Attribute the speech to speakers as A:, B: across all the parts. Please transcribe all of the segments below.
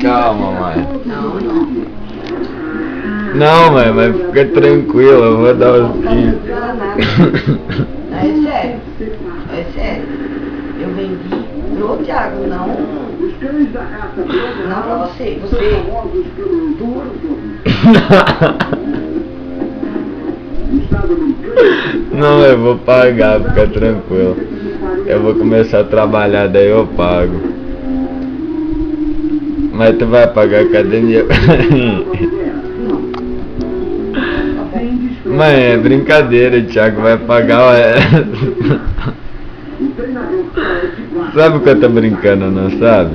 A: Calma, mãe.
B: Não.
A: Não, mãe, mas fica tranquilo, eu vou dar os 15.
B: Não, é sério. É sério. Eu vendi pro Thiago, não pra você. Você duro.
A: Não, eu vou pagar, fica tranquilo. Eu vou começar a trabalhar, daí eu pago. Mas tu vai pagar a academia? Mãe, é brincadeira, o Thiago vai pagar o resto. Sabe que eu tô brincando, não sabe?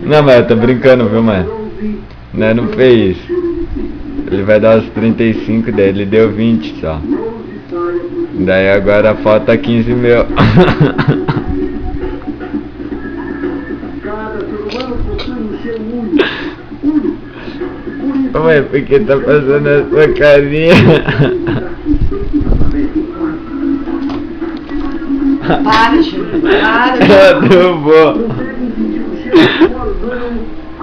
A: Não, mas eu tô brincando, viu, mãe? Né, não fez. Ele vai dar os 35 dele, ele deu 20 só. Daí agora falta 15 mil. Mãe, por que tá fazendo essa carinha?
B: Para, Júlio. Para,
A: Eu não vou.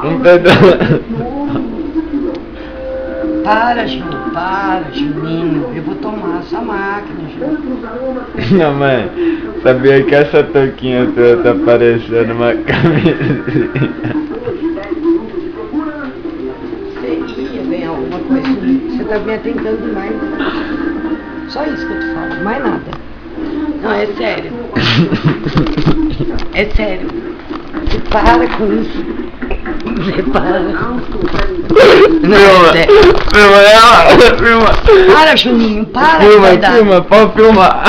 A: Não tá dando.
B: Para, Juninho. Eu vou tomar essa máquina, Juninho.
A: Não, mãe, sabia que essa touquinha tua tá parecendo uma camisinha?
B: Você ia ganhar alguma coisa. Você tá me atentando demais. Só isso que eu te falo, mais nada. Não, é sério. É sério. Você para com isso. Você para. Não, é sério.
A: Filma.
B: Para, Juninho, para.
A: Filma, pode filmar.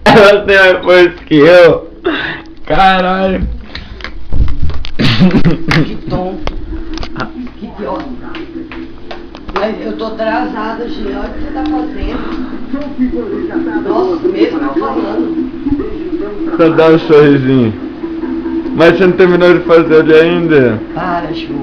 A: Ela tem mais força que eu. Caralho.
B: Que tom. Que pior. Mas eu tô atrasada, gente. Olha o que você tá fazendo. Nossa, mesmo eu falando.
A: Só dá um sorrisinho. Mas você não terminou de fazer ele ainda?
B: Para, Ju.